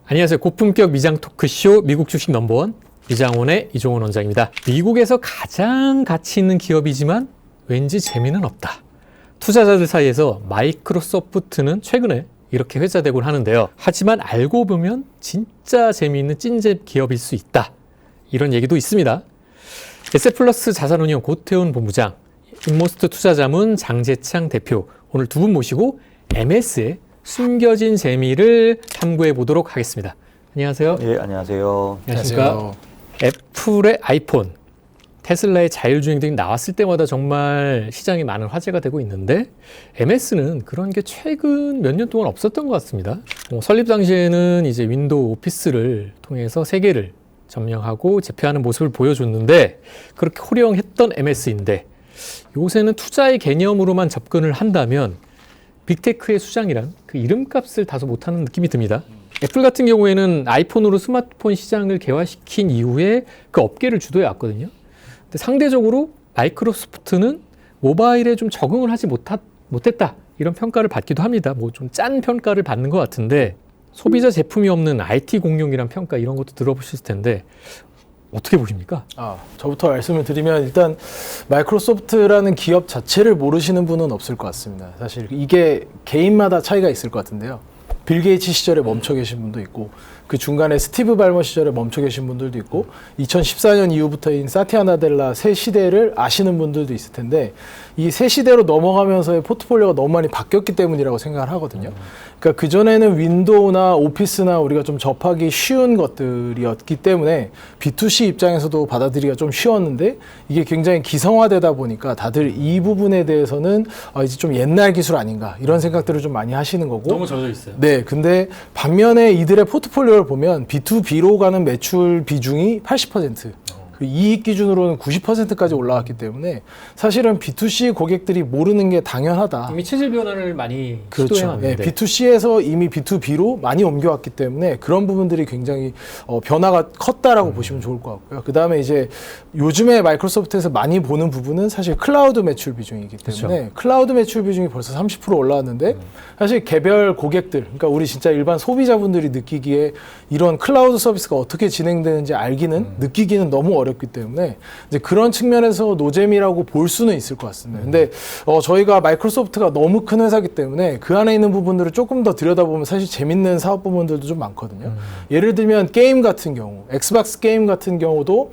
안녕하세요. 고품격 미장 토크쇼 미국 주식 넘버원 미장원의 이종원 원장입니다. 미국에서 가장 가치 있는 기업이지만 왠지 재미는 없다. 투자자들 사이에서 마이크로소프트는 최근에 이렇게 회자되곤 하는데요. 하지만 알고 보면 진짜 재미있는 찐재 기업일 수 있다. 이런 얘기도 있습니다. 에셋플러스 자산운용 고태훈 본부장, 인모스트 투자자문 장재창 대표, 오늘 두 분 모시고 MS의 숨겨진 재미를 탐구해 보도록 하겠습니다. 안녕하세요. 네, 안녕하세요. 안녕하십니까. 애플의 아이폰, 테슬라의 자율주행 등이 나왔을 때마다 정말 시장에 많은 화제가 되고 있는데 MS는 그런 게 최근 몇 년 동안 없었던 것 같습니다. 설립 당시에는 이제 윈도우 오피스를 통해서 세계를 점령하고 제패하는 모습을 보여줬는데 그렇게 호령했던 MS인데 요새는 투자의 개념으로만 접근을 한다면 빅테크의 수장이란 그 이름값을 다소 못하는 느낌이 듭니다. 애플 같은 경우에는 아이폰으로 스마트폰 시장을 개화시킨 이후에 그 업계를 주도해 왔거든요. 근데 상대적으로 마이크로소프트는 모바일에 좀 적응을 하지 못했다. 이런 평가를 받기도 합니다. 뭐 좀 짠 평가를 받는 것 같은데 소비자 제품이 없는 IT 공룡이란 평가 이런 것도 들어보셨을 텐데 어떻게 보십니까? 저부터 말씀을 드리면 일단 마이크로소프트라는 기업 자체를 모르시는 분은 없을 것 같습니다. 사실 이게 개인마다 차이가 있을 것 같은데요. 빌 게이츠 시절에 멈춰 계신 분도 있고 그 중간에 스티브 발머 시절에 멈춰 계신 분들도 있고 2014년 이후부터인 사티아 나델라 새 시대를 아시는 분들도 있을 텐데 이 새 시대로 넘어가면서의 포트폴리오가 너무 많이 바뀌었기 때문이라고 생각을 하거든요. 그러니까 그전에는 윈도우나 오피스나 우리가 좀 접하기 쉬운 것들이었기 때문에 B2C 입장에서도 받아들이기가 좀 쉬웠는데 이게 굉장히 기성화되다 보니까 다들 이 부분에 대해서는 이제 좀 옛날 기술 아닌가 이런 생각들을 좀 많이 하시는 거고 너무 젖어 있어요. 네, 근데 반면에 이들의 포트폴리오를 보면 B2B로 가는 매출 비중이 80%, 그 이익 기준으로는 90%까지 올라왔기 때문에 사실은 B2C 고객들이 모르는 게 당연하다. 이미 체질 변화를 많이 그렇죠. 시도해왔는데 네, B2C에서 이미 B2B로 많이 옮겨왔기 때문에 그런 부분들이 굉장히 변화가 컸다라고 보시면 좋을 것 같고요. 그 다음에 이제 요즘에 마이크로소프트에서 많이 보는 부분은 사실 클라우드 매출 비중이기 때문에 그렇죠. 클라우드 매출 비중이 벌써 30% 올라왔는데 사실 개별 고객들, 그러니까 우리 진짜 일반 소비자분들이 느끼기에 이런 클라우드 서비스가 어떻게 진행되는지 알기는 느끼기는 너무 어렵기 때문에 이제 그런 측면에서 노잼이라고 볼 수는 있을 것 같습니다. 근데 저희가 마이크로소프트가 너무 큰 회사이기 때문에 그 안에 있는 부분들을 조금 더 들여다보면 사실 재밌는 사업 부분들도 좀 많거든요. 예를 들면 게임 같은 경우, 엑스박스 게임 같은 경우도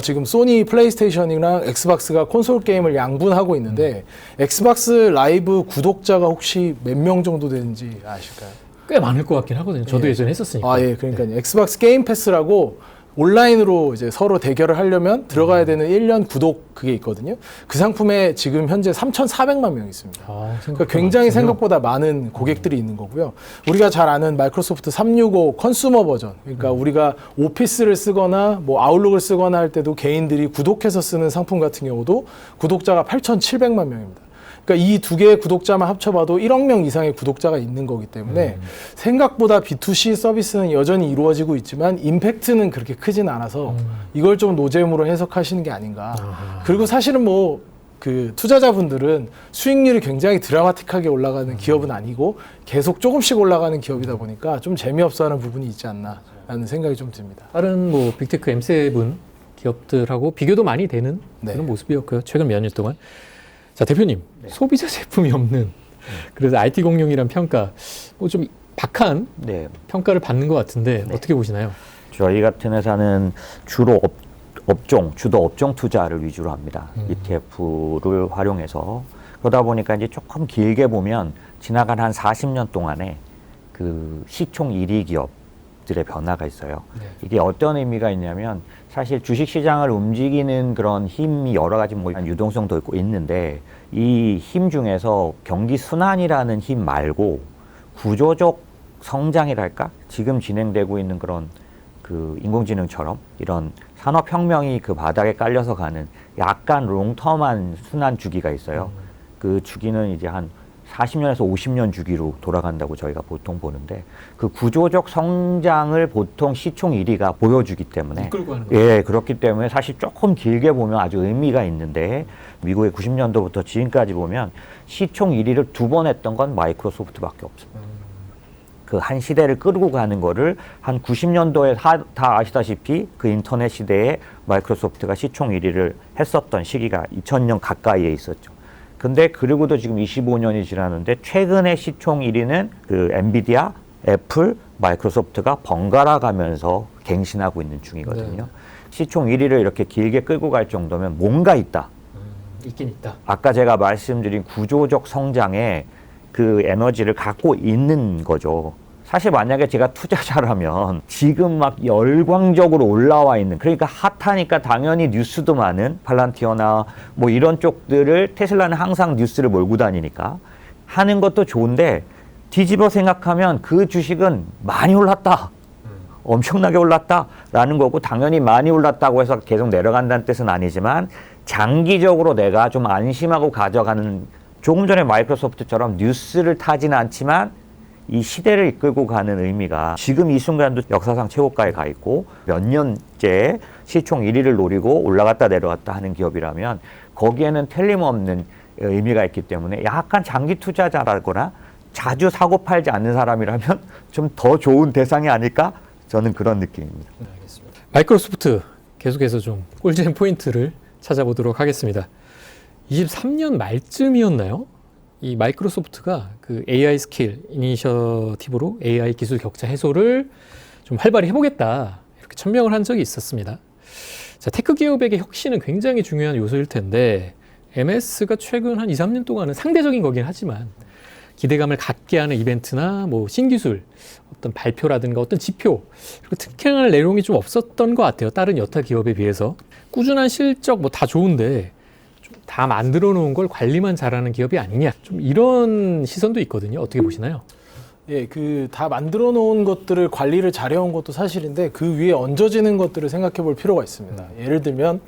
지금 소니 플레이스테이션이랑 엑스박스가 콘솔 게임을 양분하고 있는데 엑스박스 라이브 구독자가 혹시 몇 명 정도 되는지 아실까요? 꽤 많을 것 같긴 하거든요. 저도 예전에 했었으니까. 예, 그러니까요. 엑스박스 게임 패스라고 온라인으로 이제 서로 대결을 하려면 들어가야 되는 1년 구독 그게 있거든요. 그 상품에 지금 현재 3,400만 명이 있습니다. 그러니까 굉장히 생각보다 많은 고객들이 있는 거고요. 우리가 잘 아는 마이크로소프트 365 컨슈머 버전. 그러니까 우리가 오피스를 쓰거나 뭐 아웃룩을 쓰거나 할 때도 개인들이 구독해서 쓰는 상품 같은 경우도 구독자가 8,700만 명입니다. 그러니까 이 두 개의 구독자만 합쳐봐도 1억 명 이상의 구독자가 있는 거기 때문에 생각보다 B2C 서비스는 여전히 이루어지고 있지만 임팩트는 그렇게 크진 않아서 이걸 좀 노잼으로 해석하시는 게 아닌가. 그리고 사실은 뭐 그 투자자분들은 수익률이 굉장히 드라마틱하게 올라가는 기업은 아니고 계속 조금씩 올라가는 기업이다 보니까 좀 재미없어하는 부분이 있지 않나라는 생각이 좀 듭니다. 다른 뭐 빅테크 M7 기업들하고 비교도 많이 되는 네. 그런 모습이었고요. 최근 몇 년 동안. 자, 대표님, 소비자 제품이 없는 그래서 IT 공룡이란 평가 뭐 좀 박한 평가를 받는 것 같은데 어떻게 보시나요? 저희 같은 회사는 주로 주도 업종 투자를 위주로 합니다. ETF를 활용해서 그러다 보니까 이제 조금 길게 보면 지나간 한 40년 동안에 그 시총 1위 기업들의 변화가 있어요. 이게 어떤 의미가 있냐면 사실 주식시장을 움직이는 그런 힘이 여러 가지 뭐 유동성도 있고 있는데 이 힘 중에서 경기 순환이라는 힘 말고 구조적 성장이랄까? 지금 진행되고 있는 그런 그 인공지능처럼 이런 산업혁명이 그 바닥에 깔려서 가는 약간 롱텀한 순환 주기가 있어요. 그 주기는 이제 한 40년에서 50년 주기로 돌아간다고 저희가 보통 보는데 그 구조적 성장을 보통 시총 1위가 보여주기 때문에 이끌고 하는 거죠. 예, 그렇기 때문에 사실 조금 길게 보면 아주 의미가 있는데 미국의 90년도부터 지금까지 보면 시총 1위를 2번 했던 건 마이크로소프트밖에 없습니다. 그 한 시대를 끌고 가는 거를 한 90년도에 다 아시다시피 그 인터넷 시대에 마이크로소프트가 시총 1위를 했었던 시기가 2000년 가까이에 있었죠. 근데 그리고도 지금 25년이 지났는데 최근에 시총 1위는 그 엔비디아, 애플, 마이크로소프트가 번갈아 가면서 갱신하고 있는 중이거든요. 네. 시총 1위를 이렇게 길게 끌고 갈 정도면 뭔가 있다. 있긴 있다. 아까 제가 말씀드린 구조적 성장에 그 에너지를 갖고 있는 거죠. 사실 만약에 제가 투자자라면 지금 막 열광적으로 올라와 있는, 그러니까 핫하니까 당연히 뉴스도 많은 팔란티어나 뭐 이런 쪽들을, 테슬라는 항상 뉴스를 몰고 다니니까 하는 것도 좋은데, 뒤집어 생각하면 그 주식은 많이 올랐다, 엄청나게 올랐다라는 거고, 당연히 많이 올랐다고 해서 계속 내려간다는 뜻은 아니지만 장기적으로 내가 좀 안심하고 가져가는, 조금 전에 마이크로소프트처럼 뉴스를 타지는 않지만 이 시대를 이끌고 가는 의미가, 지금 이 순간도 역사상 최고가에 가 있고 몇 년째 시총 1위를 노리고 올라갔다 내려갔다 하는 기업이라면 거기에는 틀림없는 의미가 있기 때문에 약간 장기 투자자라거나 자주 사고 팔지 않는 사람이라면 좀 더 좋은 대상이 아닐까? 저는 그런 느낌입니다. 네, 알겠습니다. 마이크로소프트 계속해서 좀 꿀잼 포인트를 찾아보도록 하겠습니다. 23년 말쯤이었나요? 이 마이크로소프트가 그 AI 스킬 이니셔티브로 AI 기술 격차 해소를 좀 활발히 해보겠다, 이렇게 천명을 한 적이 있었습니다. 자, 테크 기업에게 혁신은 굉장히 중요한 요소일 텐데 MS가 최근 한 2, 3년 동안은 상대적인 거긴 하지만 기대감을 갖게 하는 이벤트나 뭐 신기술 어떤 발표라든가 어떤 지표, 그리고 특행할 내용이 좀 없었던 것 같아요. 다른 여타 기업에 비해서. 꾸준한 실적 뭐 다 좋은데 좀 다 만들어 놓은 걸 관리만 잘하는 기업이 아니냐, 좀 이런 시선도 있거든요. 어떻게 보시나요? 예, 그 다 만들어 놓은 것들을 관리를 잘해온 것도 사실인데 그 위에 얹어지는 것들을 생각해 볼 필요가 있습니다. 예를 들면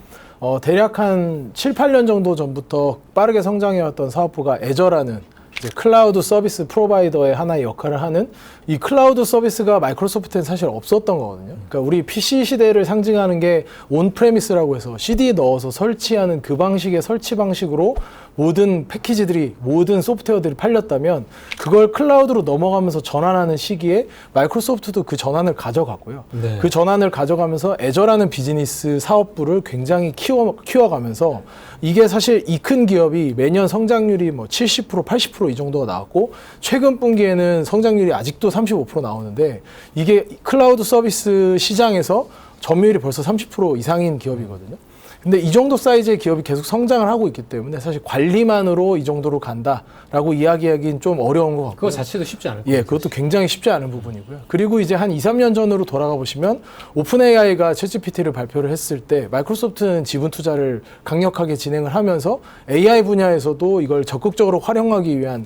대략 한 7, 8년 정도 전부터 빠르게 성장해왔던 사업부가 애저라는 이제 클라우드 서비스 프로바이더의 하나의 역할을 하는, 이 클라우드 서비스가 마이크로소프트에는 사실 없었던 거거든요. 그러니까 우리 PC 시대를 상징하는 게 온프레미스라고 해서 CD 넣어서 설치하는 그 방식의 설치 방식으로 모든 패키지들이, 모든 소프트웨어들이 팔렸다면 그걸 클라우드로 넘어가면서 전환하는 시기에 마이크로소프트도 그 전환을 가져갔고요. 네. 그 전환을 가져가면서 애저라는 비즈니스 사업부를 굉장히 키워가면서, 이게 사실 이 큰 기업이 매년 성장률이 뭐 70%, 80% 이 정도가 나왔고 최근 분기에는 성장률이 아직도 35% 나오는데, 이게 클라우드 서비스 시장에서 점유율이 벌써 30% 이상인 기업이거든요. 근데 이 정도 사이즈의 기업이 계속 성장을 하고 있기 때문에 사실 관리만으로 이 정도로 간다라고 이야기하기는 좀 어려운 것 같고요. 그거 자체도 쉽지 않을 예, 그것도 굉장히 쉽지 않은 부분이고요. 그리고 이제 한 2, 3년 전으로 돌아가 보시면 오픈 AI가 챗GPT를 발표를 했을 때 마이크로소프트는 지분 투자를 강력하게 진행을 하면서 AI 분야에서도 이걸 적극적으로 활용하기 위한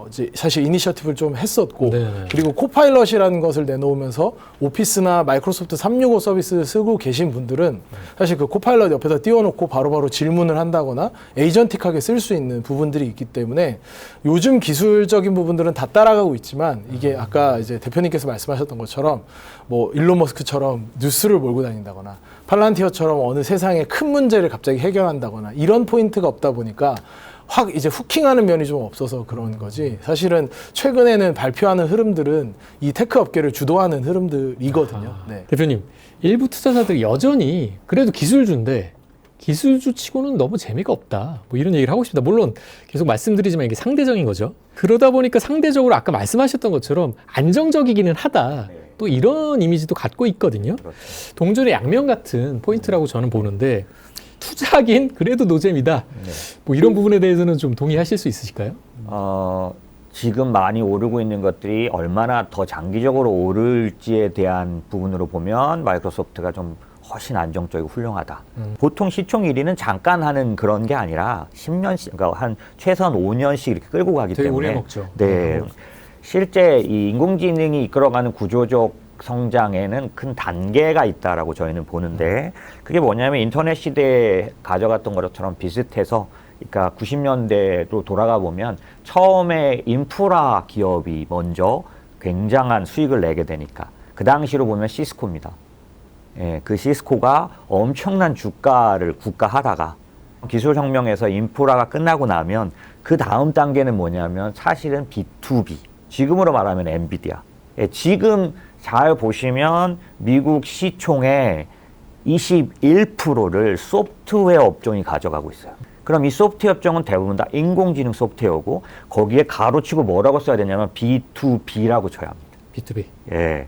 이제 사실 이니셔티브를 좀 했었고, 네네. 그리고 코파일럿이라는 것을 내놓으면서 오피스나 마이크로소프트 365 서비스 쓰고 계신 분들은 사실 그 코파일럿 옆에다 띄워놓고 바로바로 질문을 한다거나 에이전틱하게 쓸 수 있는 부분들이 있기 때문에 요즘 기술적인 부분들은 다 따라가고 있지만, 이게 아까 이제 대표님께서 말씀하셨던 것처럼 뭐 일론 머스크처럼 뉴스를 몰고 다닌다거나 팔란티어처럼 어느 세상의 큰 문제를 갑자기 해결한다거나 이런 포인트가 없다 보니까 확 이제 후킹하는 면이 좀 없어서 그런 거지, 사실은 최근에는 발표하는 흐름들은 이 테크 업계를 주도하는 흐름들이거든요. 네. 대표님, 일부 투자자들이 여전히 그래도 기술주인데 기술주 치고는 너무 재미가 없다, 뭐 이런 얘기를 하고 싶다. 물론 계속 말씀드리지만 이게 상대적인 거죠. 그러다 보니까 상대적으로 아까 말씀하셨던 것처럼 안정적이기는 하다, 또 이런 이미지도 갖고 있거든요. 그렇죠. 동전의 양면 같은 포인트라고 저는 보는데, 투자하긴 그래도 노잼이다, 네. 뭐 이런 부분에 대해서는 좀 동의하실 수 있으실까요? 지금 많이 오르고 있는 것들이 얼마나 더 장기적으로 오를지에 대한 부분으로 보면 마이크로소프트가 좀 훨씬 안정적이고 훌륭하다. 보통 시총 1위는 잠깐 하는 그런 게 아니라 10년씩, 그러니까 한 최소한 5년씩 이렇게 끌고 가기 되게 때문에 오래 먹죠. 네, 실제 이 인공지능이 이끌어가는 구조적 성장에는 큰 단계가 있다라고 저희는 보는데, 그게 뭐냐면 인터넷 시대에 가져갔던 것처럼 비슷해서, 그러니까 90년대로 돌아가 보면 처음에 인프라 기업이 먼저 굉장한 수익을 내게 되니까, 그 당시로 보면 시스코입니다. 예, 그 시스코가 엄청난 주가를 국가하다가 기술혁명에서 인프라가 끝나고 나면 그 다음 단계는 뭐냐면 사실은 B2B, 지금으로 말하면 엔비디아, 예, 지금 잘 보시면 미국 시총의 21%를 소프트웨어 업종이 가져가고 있어요. 그럼 이 소프트웨어 업종은 대부분 다 인공지능 소프트웨어고 거기에 가로치고 뭐라고 써야 되냐면 B2B라고 쳐야 합니다. B2B. 예.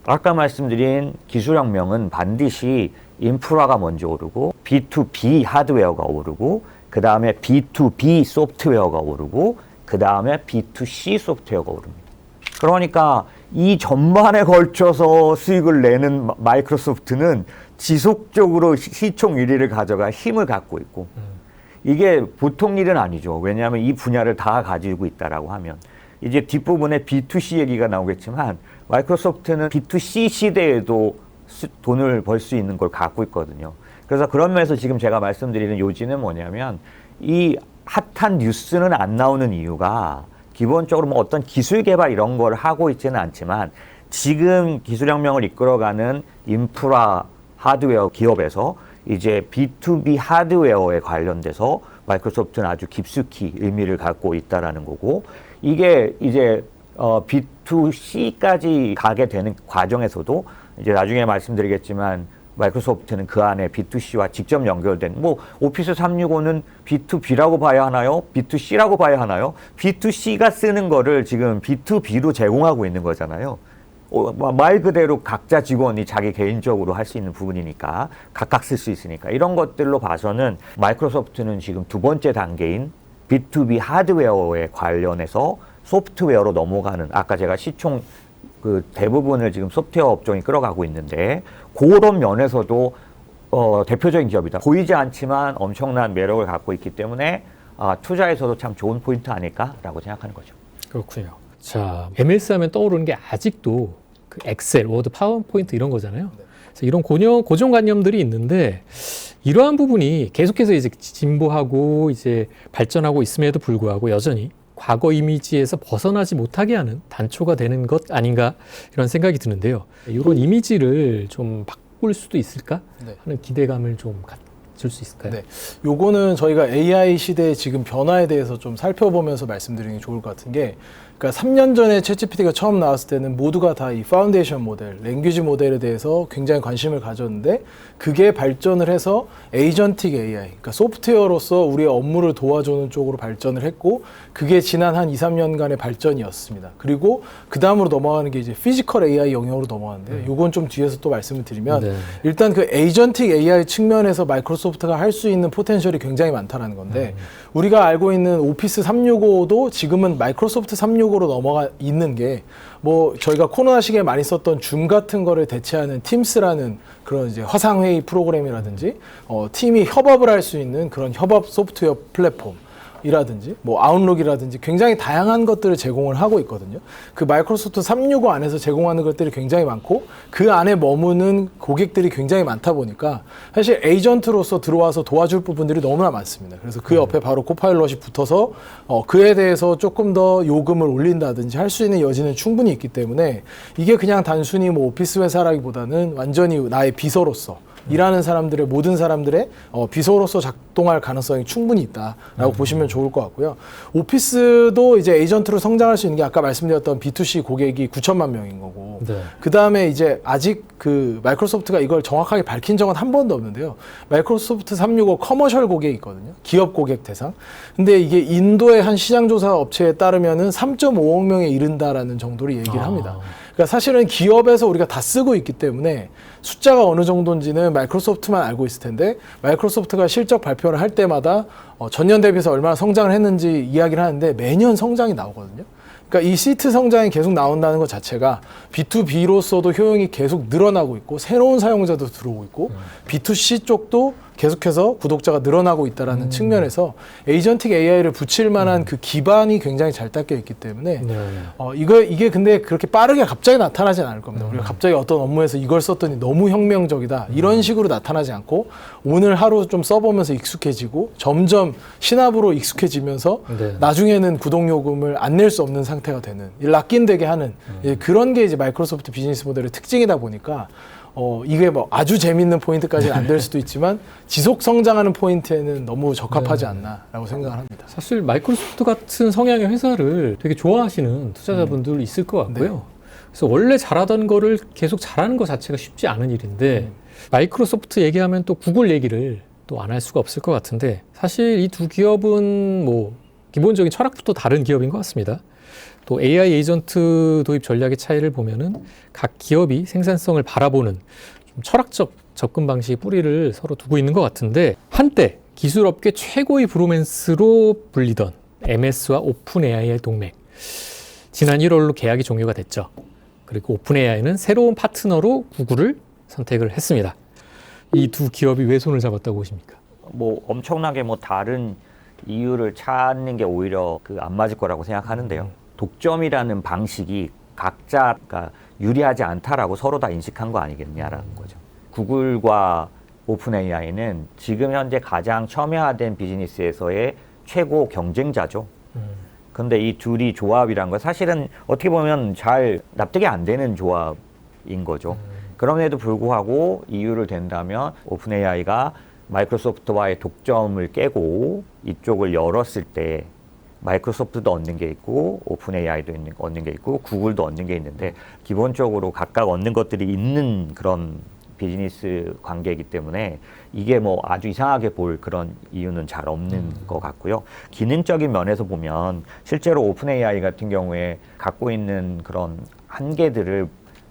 아까 말씀드린 기술혁명은 반드시 인프라가 먼저 오르고 B2B 하드웨어가 오르고 그 다음에 B2B 소프트웨어가 오르고 그 다음에 B2C 소프트웨어가 오릅니다. 그러니까 이 전반에 걸쳐서 수익을 내는 마이크로소프트는 지속적으로 시총 1위를 가져갈 힘을 갖고 있고 이게 보통 일은 아니죠. 왜냐하면 이 분야를 다 가지고 있다라고 하면 이제 뒷부분에 B2C 얘기가 나오겠지만 마이크로소프트는 B2C 시대에도 돈을 벌 수 있는 걸 갖고 있거든요. 그래서 그런 면에서 지금 제가 말씀드리는 요지는 뭐냐면 이 핫한 뉴스는 안 나오는 이유가 기본적으로 뭐 어떤 기술 개발 이런 걸 하고 있지는 않지만 지금 기술혁명을 이끌어가는 인프라 하드웨어 기업에서 이제 B2B 하드웨어에 관련돼서 마이크로소프트는 아주 깊숙이 의미를 갖고 있다라는 거고 이게 이제 B2C까지 가게 되는 과정에서도 이제 나중에 말씀드리겠지만 마이크로소프트는 그 안에 B2C와 직접 연결된 뭐 오피스 365는 B2B라고 봐야 하나요? B2C라고 봐야 하나요? B2C가 쓰는 거를 지금 B2B로 제공하고 있는 거잖아요. 말 그대로 각자 직원이 자기 개인적으로 할 수 있는 부분이니까 각각 쓸 수 있으니까 이런 것들로 봐서는 마이크로소프트는 지금 두 번째 단계인 B2B 하드웨어에 관련해서 소프트웨어로 넘어가는 아까 제가 시총 그 대부분을 지금 소프트웨어 업종이 끌어가고 있는데 그런 면에서도 대표적인 기업이다. 보이지 않지만 엄청난 매력을 갖고 있기 때문에 투자에서도 참 좋은 포인트 아닐까라고 생각하는 거죠. 그렇군요. 자, MS 하면 떠오르는 게 아직도 그 엑셀, 워드, 파워포인트 이런 거잖아요. 그래서 이런 고정관념들이 있는데 이러한 부분이 계속해서 이제 진보하고 이제 발전하고 있음에도 불구하고 여전히 과거 이미지에서 벗어나지 못하게 하는 단초가 되는 것 아닌가 이런 생각이 드는데요. 이런 이미지를 좀 바꿀 수도 있을까 하는 기대감을 좀 가질 수 있을까요? 네, 요거는 저희가 AI 시대의 지금 변화에 대해서 좀 살펴보면서 말씀드리는 게 좋을 것 같은 게 그러니까 3년 전에 챗GPT가 처음 나왔을 때는 모두가 다 이 파운데이션 모델, 랭귀지 모델에 대해서 굉장히 관심을 가졌는데 그게 발전을 해서 에이전틱 AI, 그러니까 소프트웨어로서 우리의 업무를 도와주는 쪽으로 발전을 했고 그게 지난 한 2, 3년간의 발전이었습니다. 그리고 그 다음으로 넘어가는 게 이제 피지컬 AI 영역으로 넘어가는데 요건 좀 뒤에서 또 말씀을 드리면 일단 그 에이전틱 AI 측면에서 마이크로소프트가 할 수 있는 포텐셜이 굉장히 많다는 건데 우리가 알고 있는 오피스 365도 지금은 마이크로소프트 365로 넘어가 있는 게 뭐 저희가 코로나 시기에 많이 썼던 줌 같은 거를 대체하는 팀스라는 그런 이제 화상회의 프로그램이라든지 팀이 협업을 할 수 있는 그런 협업 소프트웨어 플랫폼 이라든지 뭐 아웃룩이라든지 굉장히 다양한 것들을 제공을 하고 있거든요. 그 마이크로소프트 365 안에서 제공하는 것들이 굉장히 많고 그 안에 머무는 고객들이 굉장히 많다 보니까 사실 에이전트로서 들어와서 도와줄 부분들이 너무나 많습니다. 그래서 그 옆에 바로 코파일럿이 붙어서 그에 대해서 조금 더 요금을 올린다든지 할 수 있는 여지는 충분히 있기 때문에 이게 그냥 단순히 뭐 오피스 회사라기보다는 완전히 나의 비서로서 일하는 사람들의 모든 사람들의 비서로서 작동할 가능성이 충분히 있다라고 보시면 좋을 것 같고요. 오피스도 이제 에이전트로 성장할 수 있는 게 아까 말씀드렸던 B2C 고객이 9천만 명인 거고 그 다음에 이제 아직 그 마이크로소프트가 이걸 정확하게 밝힌 적은 한 번도 없는데요. 마이크로소프트 365 커머셜 고객이 있거든요. 기업 고객 대상. 근데 이게 인도의 한 시장조사 업체에 따르면은 3.5억 명에 이른다라는 정도로 얘기를 합니다. 그러니까 사실은 기업에서 우리가 다 쓰고 있기 때문에 숫자가 어느 정도인지는 마이크로소프트만 알고 있을 텐데 마이크로소프트가 실적 발표를 할 때마다 전년 대비해서 얼마나 성장을 했는지 이야기를 하는데 매년 성장이 나오거든요. 그러니까 이 시트 성장이 계속 나온다는 것 자체가 B2B로서도 효용이 계속 늘어나고 있고 새로운 사용자도 들어오고 있고 B2C 쪽도 계속해서 구독자가 늘어나고 있다는 측면에서 에이전틱 AI를 붙일 만한 그 기반이 굉장히 잘 닦여 있기 때문에 이게 근데 그렇게 빠르게 갑자기 나타나진 않을 겁니다. 우리가 갑자기 어떤 업무에서 이걸 썼더니 너무 혁명적이다 이런 식으로 나타나지 않고 오늘 하루 좀 써보면서 익숙해지고 점점 신압으로 익숙해지면서 나중에는 구독 요금을 안 낼 수 없는 상태가 되는 락인되게 하는 그런 게 이제 마이크로소프트 비즈니스 모델의 특징이다 보니까 이게 뭐 아주 재밌는 포인트까지는 안 될 수도 있지만 지속 성장하는 포인트에는 너무 적합하지 않나라고 생각을 합니다. 사실 마이크로소프트 같은 성향의 회사를 되게 좋아하시는 투자자분들 있을 것 같고요. 그래서 원래 잘하던 거를 계속 잘하는 것 자체가 쉽지 않은 일인데 마이크로소프트 얘기하면 또 구글 얘기를 또 안 할 수가 없을 것 같은데 사실 이 두 기업은 뭐 기본적인 철학부터 다른 기업인 것 같습니다. 또 AI 에이전트 도입 전략의 차이를 보면은 각 기업이 생산성을 바라보는 좀 철학적 접근 방식의 뿌리를 서로 두고 있는 것 같은데 한때 기술업계 최고의 브로맨스로 불리던 MS와 오픈 AI의 동맹. 지난 1월로 계약이 종료가 됐죠. 그리고 오픈 AI는 새로운 파트너로 구글을 선택을 했습니다. 이 두 기업이 왜 손을 잡았다고 보십니까? 뭐 엄청나게 뭐 다른 이유를 찾는 게 오히려 안 맞을 거라고 생각하는데요. 독점이라는 방식이 각자가 유리하지 않다라고 서로 다 인식한 거 아니겠냐라는 거죠. 구글과 오픈 AI는 지금 현재 가장 첨예화된 비즈니스에서의 최고 경쟁자죠. 근데 이 둘이 조합이란 건 사실은 어떻게 보면 잘 납득이 안 되는 조합인 거죠. 그럼에도 불구하고 이유를 댄다면 오픈 AI가 마이크로소프트와의 독점을 깨고 이쪽을 열었을 때 마이크로소프트도 얻는 게 있고 오픈 AI도 얻는 게 있고 구글도 얻는 게 있는데 기본적으로 각각 얻는 것들이 있는 그런 비즈니스 관계이기 때문에 이게 뭐 아주 이상하게 볼 그런 이유는 잘 없는 것 같고요. 기능적인 면에서 보면 실제로 오픈 AI 같은 경우에 갖고 있는 그런 한계들을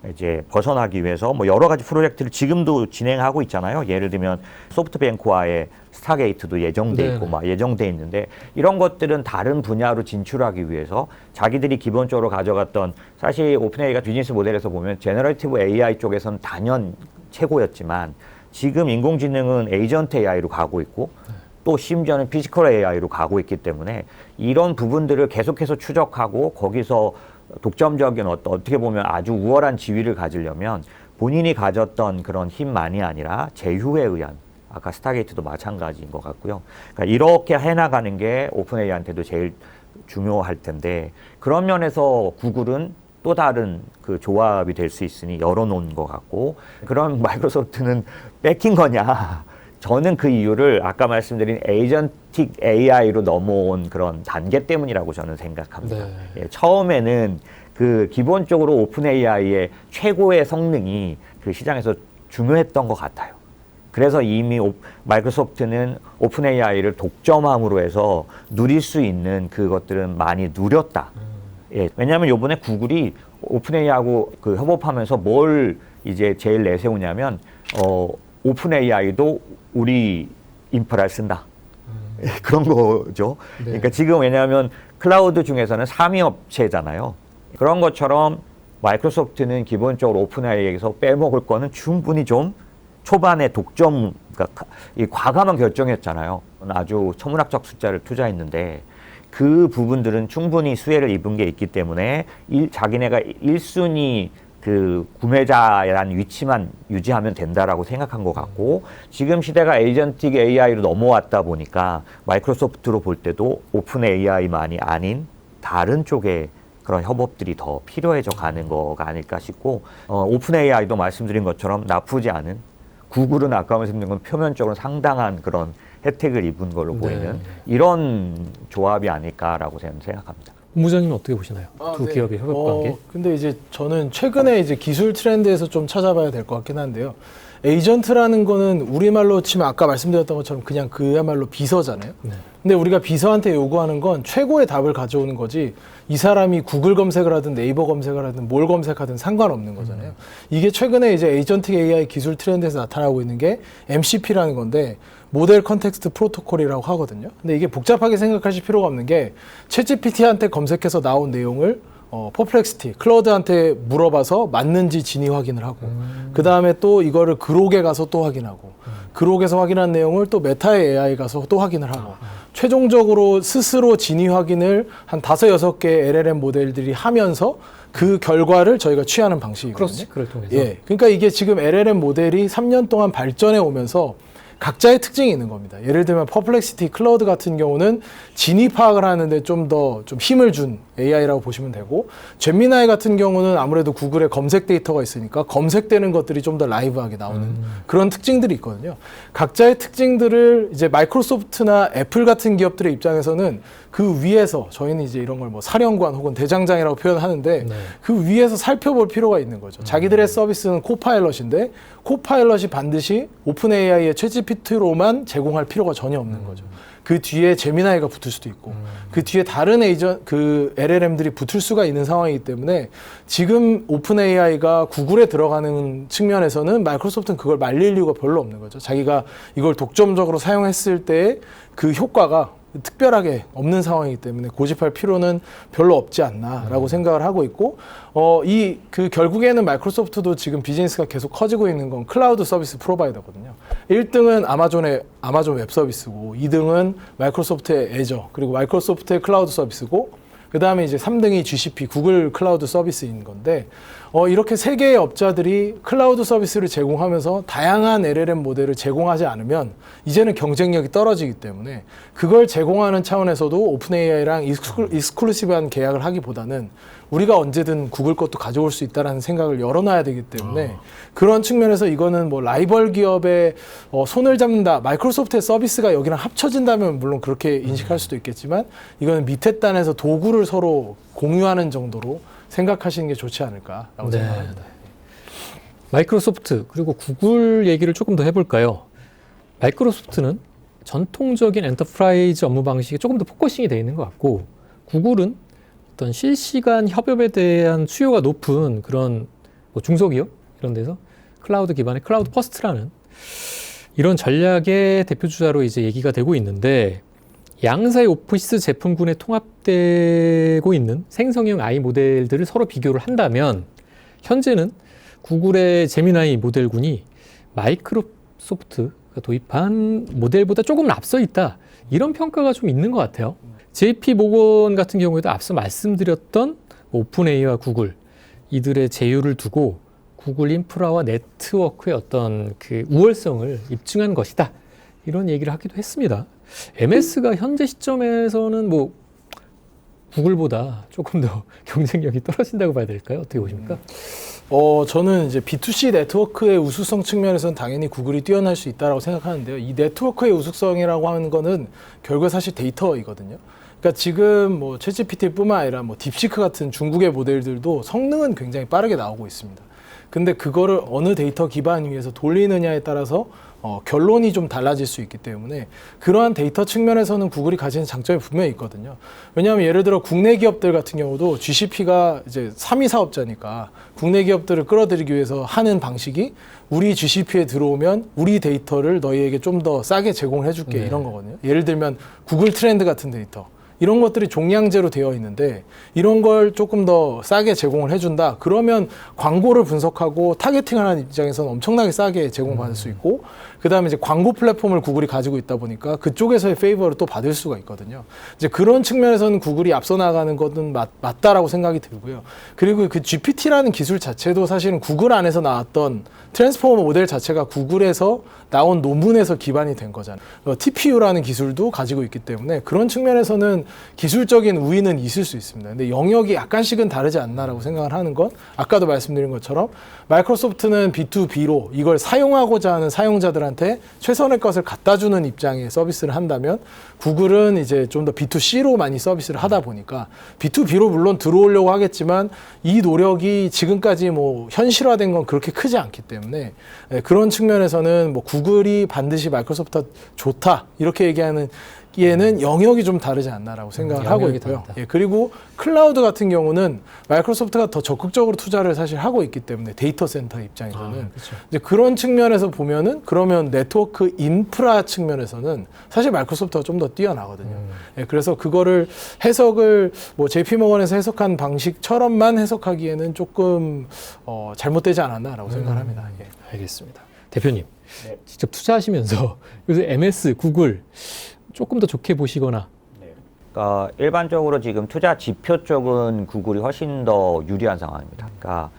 이제 벗어나기 위해서 뭐 여러 가지 프로젝트를 지금도 진행하고 있잖아요. 예를 들면 소프트뱅크와의 스타게이트도 예정돼 있고 막 예정돼 있는데 이런 것들은 다른 분야로 진출하기 위해서 자기들이 기본적으로 가져갔던 사실 오픈AI가 비즈니스 모델에서 보면 제너레이티브 AI 쪽에서는 단연 최고였지만 지금 인공지능은 에이전트 AI로 가고 있고 또 심지어는 피지컬 AI로 가고 있기 때문에 이런 부분들을 계속해서 추적하고 거기서 독점적인 어떻게 보면 아주 우월한 지위를 가지려면 본인이 가졌던 그런 힘만이 아니라 제휴에 의한 아까 스타게이트도 마찬가지인 것 같고요. 그러니까 이렇게 해나가는 게 오픈AI한테도 제일 중요할 텐데 그런 면에서 구글은 또 다른 그 조합이 될 수 있으니 열어놓은 것 같고 그럼 마이크로소프트는 뺏긴 거냐? 저는 그 이유를 아까 말씀드린 에이전틱 AI로 넘어온 그런 단계 때문이라고 저는 생각합니다. 네. 예, 처음에는 그 기본적으로 오픈 AI의 최고의 성능이 그 시장에서 중요했던 것 같아요. 그래서 이미 마이크로소프트는 오픈 AI를 독점함으로 해서 누릴 수 있는 그것들은 많이 누렸다. 예, 왜냐하면 이번에 구글이 오픈 AI하고 그 협업하면서 뭘 이제 제일 내세우냐면 오픈 AI도 우리 인프라를 쓴다. 그런 거죠. 네. 그러니까 지금 왜냐하면 클라우드 중에서는 3위 업체잖아요. 그런 것처럼 마이크로소프트는 기본적으로 오픈 AI에서 빼먹을 거는 충분히 좀 초반에 독점, 그러니까 이 과감한 결정이었잖아요. 아주 천문학적 숫자를 투자했는데 그 부분들은 충분히 수혜를 입은 게 있기 때문에 자기네가 1순위 그 구매자라는 위치만 유지하면 된다라고 생각한 것 같고 지금 시대가 에이전틱 AI로 넘어왔다 보니까 마이크로소프트로 볼 때도 오픈 AI만이 아닌 다른 쪽에 그런 협업들이 더 필요해져 가는 거가 아닐까 싶고 오픈 AI도 말씀드린 것처럼 나쁘지 않은 구글은 아까 말씀드린 건 표면적으로 상당한 그런 혜택을 입은 걸로 보이는 이런 조합이 아닐까라고 저는 생각합니다. 본부장님은 어떻게 보시나요? 두 네. 기업의 협업 관계? 근데 이제 저는 최근에 이제 기술 트렌드에서 좀 찾아봐야 될 것 같긴 한데요. 에이전트라는 거는 우리말로 치면 아까 말씀드렸던 것처럼 그냥 그야말로 비서잖아요. 네. 근데 우리가 비서한테 요구하는 건 최고의 답을 가져오는 거지 이 사람이 구글 검색을 하든 네이버 검색을 하든 뭘 검색하든 상관없는 거잖아요. 이게 최근에 이제 에이전틱 AI 기술 트렌드에서 나타나고 있는 게 MCP라는 건데 모델 컨텍스트 프로토콜이라고 하거든요. 근데 이게 복잡하게 생각하실 필요가 없는 게 챗GPT한테 검색해서 나온 내용을 퍼플렉시티, 클라우드한테 물어봐서 맞는지 진위 확인을 하고 그 다음에 또 이거를 그록에 가서 또 확인하고 그록에서 확인한 내용을 또 메타의 AI 가서 또 확인을 하고 최종적으로 스스로 진위 확인을 한 5-6개 LLM 모델들이 하면서 그 결과를 저희가 취하는 방식이거든요. 크로스체크를 통해서. 예, 그러니까 이게 지금 LLM 모델이 3년 동안 발전해 오면서 각자의 특징이 있는 겁니다. 예를 들면 퍼플렉시티 클라우드 같은 경우는 진위 파악을 하는데 좀 더 힘을 준 AI라고 보시면 되고, 제미나이 같은 경우는 아무래도 구글의 검색 데이터가 있으니까 검색되는 것들이 좀 더 라이브하게 나오는 그런 특징들이 있거든요. 각자의 특징들을 이제 마이크로소프트나 애플 같은 기업들의 입장에서는 그 위에서, 저희는 이제 이런 걸 뭐 사령관 혹은 대장장이라고 표현하는데, 네. 그 위에서 살펴볼 필요가 있는 거죠. 자기들의 서비스는 코파일럿인데 코파일럿이 반드시 오픈 AI의 챗GPT로만 제공할 필요가 전혀 없는 거죠. 그 뒤에 제미나이가 붙을 수도 있고, 그 뒤에 다른 그 LLM들이 붙을 수가 있는 상황이기 때문에, 지금 오픈 AI가 구글에 들어가는 측면에서는 마이크로소프트는 그걸 말릴 이유가 별로 없는 거죠. 자기가 이걸 독점적으로 사용했을 때 그 효과가 특별하게 없는 상황이기 때문에 고집할 필요는 별로 없지 않나라고 생각을 하고 있고, 결국에는 마이크로소프트도 지금 비즈니스가 계속 커지고 있는 건 클라우드 서비스 프로바이더거든요. 1등은 아마존 웹 서비스고, 2등은 마이크로소프트의 애저, 그리고 마이크로소프트의 클라우드 서비스고, 그 다음에 이제 3등이 GCP, 구글 클라우드 서비스인 건데, 이렇게 세 개의 업자들이 클라우드 서비스를 제공하면서 다양한 LLM 모델을 제공하지 않으면 이제는 경쟁력이 떨어지기 때문에, 그걸 제공하는 차원에서도 오픈 AI랑 익스클루시브한 계약을 하기보다는 우리가 언제든 구글 것도 가져올 수 있다는 생각을 열어놔야 되기 때문에, 그런 측면에서 이거는 뭐 라이벌 기업의 손을 잡는다, 마이크로소프트의 서비스가 여기랑 합쳐진다면 물론 그렇게 인식할 수도 있겠지만, 이거는 밑에 단에서 도구를 서로 공유하는 정도로 생각하시는 게 좋지 않을까라고 생각합니다. 마이크로소프트 그리고 구글 얘기를 조금 더 해볼까요? 마이크로소프트는 전통적인 엔터프라이즈 업무 방식이 조금 더 포커싱이 되어 있는 것 같고, 구글은 어떤 실시간 협업에 대한 수요가 높은 그런 뭐 중소기업 이런 데서 클라우드 기반의 클라우드 퍼스트라는 이런 전략의 대표주자로 이제 얘기가 되고 있는데, 양사의 오피스 제품군에 통합되고 있는 생성형 AI 모델들을 서로 비교를 한다면, 현재는 구글의 제미나이 모델군이 마이크로소프트가 도입한 모델보다 조금 앞서 있다, 이런 평가가 좀 있는 것 같아요. JP 모건 같은 경우에도 앞서 말씀드렸던 오픈 AI와 구글, 이들의 제휴를 두고 구글 인프라와 네트워크의 어떤 그 우월성을 입증한 것이다, 이런 얘기를 하기도 했습니다. MS가 현재 시점에서는 뭐 구글보다 조금 더 경쟁력이 떨어진다고 봐야 될까요? 어떻게 보십니까? 저는 이제 B2C 네트워크의 우수성 측면에서는 당연히 구글이 뛰어날 수 있다고 생각하는데요. 이 네트워크의 우수성이라고 하는 거는 결국 사실 데이터이거든요. 그러니까 지금 뭐 챗GPT뿐만 아니라 뭐 딥시크 같은 중국의 모델들도 성능은 굉장히 빠르게 나오고 있습니다. 근데 그거를 어느 데이터 기반 위에서 돌리느냐에 따라서 결론이 좀 달라질 수 있기 때문에, 그러한 데이터 측면에서는 구글이 가지는 장점이 분명히 있거든요. 왜냐하면 예를 들어 국내 기업들 같은 경우도 GCP가 이제 3위 사업자니까 국내 기업들을 끌어들이기 위해서 하는 방식이, 우리 GCP에 들어오면 우리 데이터를 너희에게 좀 더 싸게 제공을 해줄게, 이런 거거든요. 예를 들면 구글 트렌드 같은 데이터, 이런 것들이 종량제로 되어 있는데 이런 걸 조금 더 싸게 제공을 해준다, 그러면 광고를 분석하고 타겟팅하는 입장에서는 엄청나게 싸게 제공받을 수 있고, 그 다음에 이제 광고 플랫폼을 구글이 가지고 있다 보니까 그쪽에서의 페이버를 또 받을 수가 있거든요. 이제 그런 측면에서는 구글이 앞서 나가는 것은 맞다라고 생각이 들고요. 그리고 그 GPT라는 기술 자체도 사실은 구글 안에서 나왔던 트랜스포머 모델 자체가 구글에서 나온 논문에서 기반이 된 거잖아요. TPU라는 기술도 가지고 있기 때문에 그런 측면에서는 기술적인 우위는 있을 수 있습니다. 근데 영역이 약간씩은 다르지 않나라고 생각을 하는 건, 아까도 말씀드린 것처럼 마이크로소프트는 B2B로 이걸 사용하고자 하는 사용자들한테 최선의 것을 갖다 주는 입장의 서비스를 한다면, 구글은 이제 좀 더 B2C로 많이 서비스를 하다 보니까 B2B로 물론 들어오려고 하겠지만 이 노력이 지금까지 뭐 현실화된 건 그렇게 크지 않기 때문에, 그런 측면에서는 뭐 구글이 반드시 마이크로소프트가 좋다 이렇게 얘기하는 얘는 영역이 좀 다르지 않나라고 생각을 하고 있고요. 그리고 클라우드 같은 경우는 마이크로소프트가 더 적극적으로 투자를 사실 하고 있기 때문에, 데이터 센터 입장에서는 이제 그런 측면에서 보면은, 그러면 네트워크 인프라 측면에서는 사실 마이크로소프트가 좀 더 뛰어나거든요. 그래서 그거를 해석을 뭐 JP모건에서 해석한 방식처럼만 해석하기에는 조금 잘못되지 않았나라고 생각을 합니다. 알겠습니다. 대표님, 직접 투자하시면서 요새 MS, 구글 조금 더 좋게 보시거나. 그러니까 일반적으로 지금 투자 지표 쪽은 구글이 훨씬 더 유리한 상황입니다. 그러니까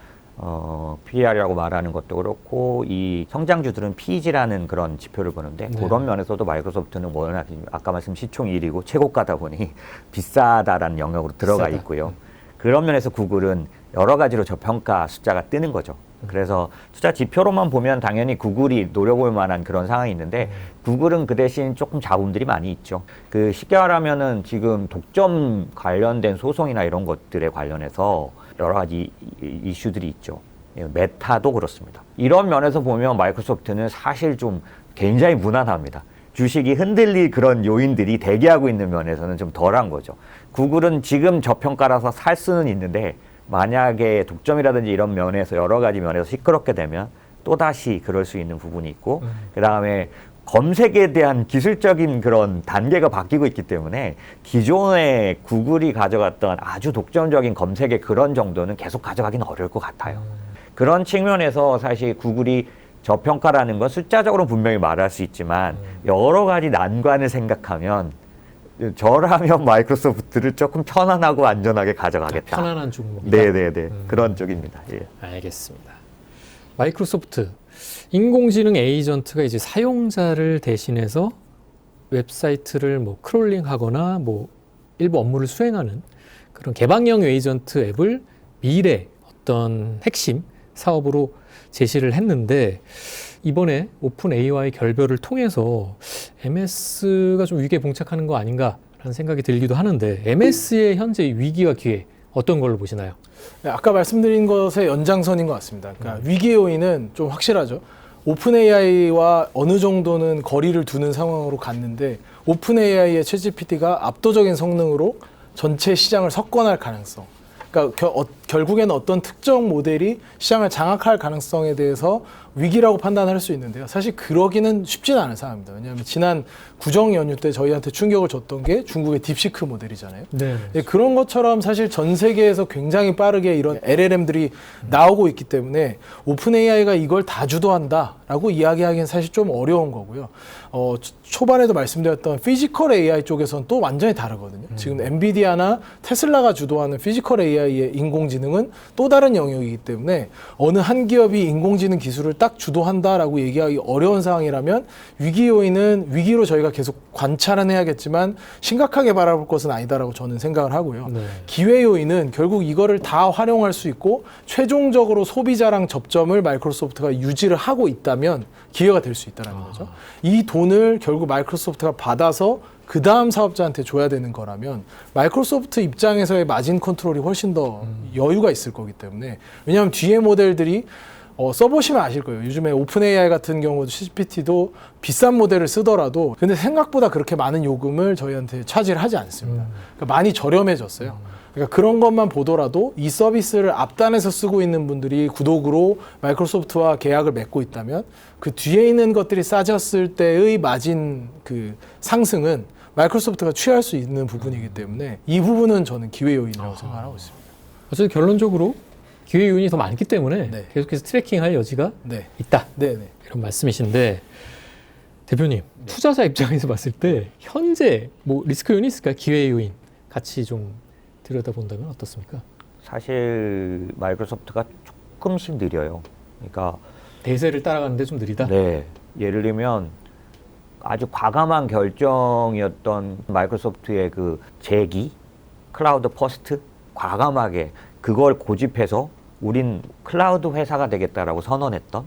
PER이라고 말하는 것도 그렇고 이 성장주들은 PEG라는 그런 지표를 보는데 네. 그런 면에서도 마이크로소프트는 워낙 아까 말씀 시총 1위고 최고가다 보니 비싸다라는 영역으로 들어가 비싸다. 있고요. 그런 면에서 구글은 여러 가지로 저평가 숫자가 뜨는 거죠. 그래서 투자 지표로만 보면 당연히 구글이 노려볼 만한 그런 상황이 있는데 구글은 그 대신 조금 잡음들이 많이 있죠. 그 쉽게 말하면은 지금 독점 관련된 소송이나 이런 것들에 관련해서 여러 가지 이슈들이 있죠. 메타도 그렇습니다. 이런 면에서 보면 마이크로소프트는 사실 좀 굉장히 무난합니다. 주식이 흔들릴 그런 요인들이 대기하고 있는 면에서는 좀 덜한 거죠. 구글은 지금 저평가라서 살 수는 있는데 만약에 독점이라든지 이런 면에서 여러 가지 면에서 시끄럽게 되면 또다시 그럴 수 있는 부분이 있고 그다음에 검색에 대한 기술적인 그런 단계가 바뀌고 있기 때문에 기존에 구글이 가져갔던 아주 독점적인 검색의 그런 정도는 계속 가져가기는 어려울 것 같아요. 그런 측면에서 사실 구글이 저평가라는 건 숫자적으로 분명히 말할 수 있지만 여러 가지 난관을 생각하면 저라면 마이크로소프트를 조금 편안하고 안전하게 가져가겠다. 편안한 종목이다. 네네네. 그런 쪽입니다. 예. 알겠습니다. 마이크로소프트 인공지능 에이전트가 이제 사용자를 대신해서 웹사이트를 뭐 크롤링하거나 뭐 일부 업무를 수행하는 그런 개방형 에이전트 앱을 미래 어떤 핵심 사업으로 제시를 했는데 이번에 오픈 AI와의 결별을 통해서 MS가 좀 위기에 봉착하는 거 아닌가라는 생각이 들기도 하는데 MS의 현재 위기와 기회 어떤 걸로 보시나요? 네, 아까 말씀드린 것의 연장선인 것 같습니다. 그러니까 위기의 요인은 좀 확실하죠. 오픈 AI와 어느 정도는 거리를 두는 상황으로 갔는데 오픈 AI의 챗GPT가 압도적인 성능으로 전체 시장을 석권할 가능성. 그러니까 결국에는 어떤 특정 모델이 시장을 장악할 가능성에 대해서 위기라고 판단할 수 있는데요. 사실 그러기는 쉽지는 않은 상황입니다. 왜냐하면 지난 구정 연휴 때 저희한테 충격을 줬던 게 중국의 딥시크 모델이잖아요. 네. 예, 그런 것처럼 사실 전 세계에서 굉장히 빠르게 이런 LLM들이 나오고 있기 때문에 오픈 AI가 이걸 다 주도한다라고 이야기하기는 사실 좀 어려운 거고요. 초반에도 말씀드렸던 피지컬 AI 쪽에서는 또 완전히 다르거든요. 지금 엔비디아나 테슬라가 주도하는 피지컬 AI의 인공지능은 또 다른 영역이기 때문에 어느 한 기업이 인공지능 기술을 딱 주도한다라고 얘기하기 어려운 상황이라면 위기 요인은 위기로 저희가 계속 관찰은 해야겠지만 심각하게 바라볼 것은 아니다라고 저는 생각을 하고요. 네. 기회 요인은 결국 이거를 다 활용할 수 있고 최종적으로 소비자랑 접점을 마이크로소프트가 유지를 하고 있다면 기회가 될 수 있다는 거죠. 이 돈을 결국 마이크로소프트가 받아서 그 다음 사업자한테 줘야 되는 거라면 마이크로소프트 입장에서의 마진 컨트롤이 훨씬 더 여유가 있을 거기 때문에 왜냐하면 뒤에 모델들이 써보시면 아실 거예요. 요즘에 오픈 AI 같은 경우도 ChatGPT도 비싼 모델을 쓰더라도 근데 생각보다 그렇게 많은 요금을 저희한테 차지를 하지 않습니다. 그러니까 많이 저렴해졌어요. 그러니까 그런 것만 보더라도 이 서비스를 앞단에서 쓰고 있는 분들이 구독으로 마이크로소프트와 계약을 맺고 있다면 그 뒤에 있는 것들이 싸졌을 때의 마진 그 상승은 마이크로소프트가 취할 수 있는 부분이기 때문에 이 부분은 저는 기회 요인이라고 생각하고 있습니다. 어쨌든 결론적으로 기회 요인이 더 많기 때문에 네. 계속해서 트래킹할 여지가 네. 있다. 네. 이런 말씀이신데 대표님 투자자 입장에서 봤을 때 현재 뭐 리스크 요인이 있을까요? 기회 요인 같이 좀 들여다본다면 어떻습니까? 사실 마이크로소프트가 조금씩 느려요. 그러니까 대세를 따라가는데 좀 느리다? 네. 예를 들면 아주 과감한 결정이었던 마이크로소프트의 그 재기, 클라우드 퍼스트, 과감하게 그걸 고집해서 우린 클라우드 회사가 되겠다라고 선언했던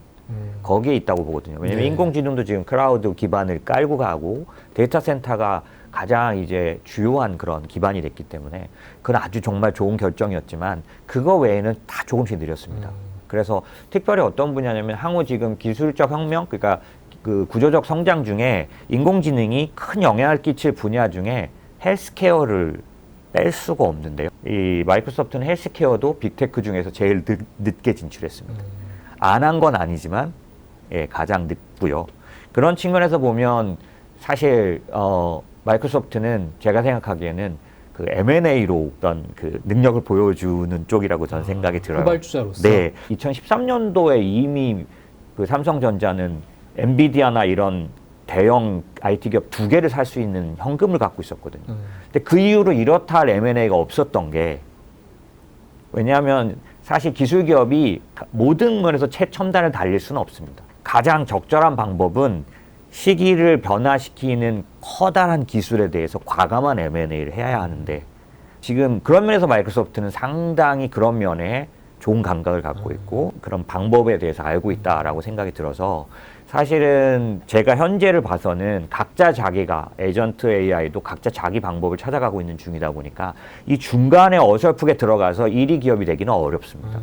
거기에 있다고 보거든요. 왜냐면 네. 인공지능도 지금 클라우드 기반을 깔고 가고 데이터 센터가 가장 이제 주요한 그런 기반이 됐기 때문에 그건 아주 정말 좋은 결정이었지만 그거 외에는 다 조금씩 느렸습니다. 그래서 특별히 어떤 분야냐면 향후 지금 기술적 혁명, 그러니까 그 구조적 성장 중에 인공지능이 큰 영향을 끼칠 분야 중에 헬스케어를 뺄 수가 없는데요. 이 마이크로소프트는 헬스케어도 빅테크 중에서 제일 늦게 진출했습니다. 안 한 건 아니지만 예, 가장 늦고요. 그런 측면에서 보면 사실 마이크로소프트는 제가 생각하기에는 그 M&A로 어떤 그 능력을 보여주는 쪽이라고 저는 생각이 들어요. 후발주자로서. 네, 2013년도에 이미 그 삼성전자는 엔비디아나 이런 대형 IT 기업 2개를 살 수 있는 현금을 갖고 있었거든요. 근데 그 이후로 이렇다 할 M&A가 없었던 게 왜냐하면 사실 기술 기업이 모든 면에서 최첨단을 달릴 수는 없습니다. 가장 적절한 방법은 시기를 변화시키는 커다란 기술에 대해서 과감한 M&A를 해야 하는데 지금 그런 면에서 마이크로소프트는 상당히 그런 면에 좋은 감각을 갖고 있고 그런 방법에 대해서 알고 있다라고 생각이 들어서 사실은 제가 현재를 봐서는 각자 자기가 에이전트 AI도 각자 자기 방법을 찾아가고 있는 중이다 보니까 이 중간에 어설프게 들어가서 1위 기업이 되기는 어렵습니다.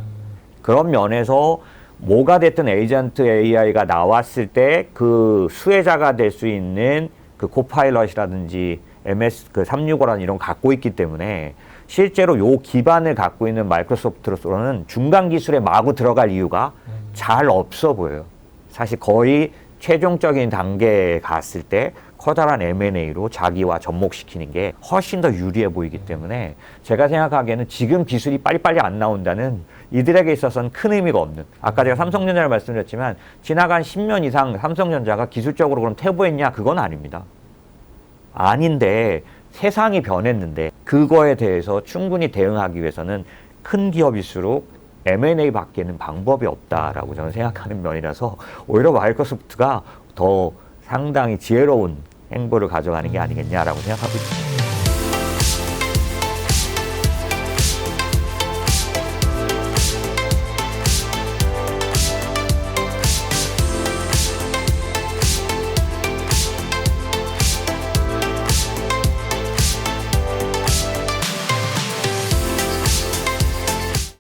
그런 면에서 뭐가 됐든 에이전트 AI가 나왔을 때 그 수혜자가 될 수 있는 그 코파일럿이라든지 MS 그 365라는 이런 거 갖고 있기 때문에 실제로 요 기반을 갖고 있는 마이크로소프트로서는 중간 기술에 마구 들어갈 이유가 잘 없어 보여요. 사실 거의 최종적인 단계에 갔을 때 커다란 M&A로 자기와 접목시키는 게 훨씬 더 유리해 보이기 때문에 제가 생각하기에는 지금 기술이 빨리빨리 안 나온다는 이들에게 있어서는 큰 의미가 없는, 아까 제가 삼성전자를 말씀드렸지만 지나간 10년 이상 삼성전자가 기술적으로 그럼 퇴보했냐? 그건 아닙니다. 아닌데 세상이 변했는데 그거에 대해서 충분히 대응하기 위해서는 큰 기업일수록 M&A 밖에는 방법이 없다라고 저는 생각하는 면이라서 오히려 마이크로소프트가 더 상당히 지혜로운 행보를 가져가는 게 아니겠냐라고 생각하고 있습니다.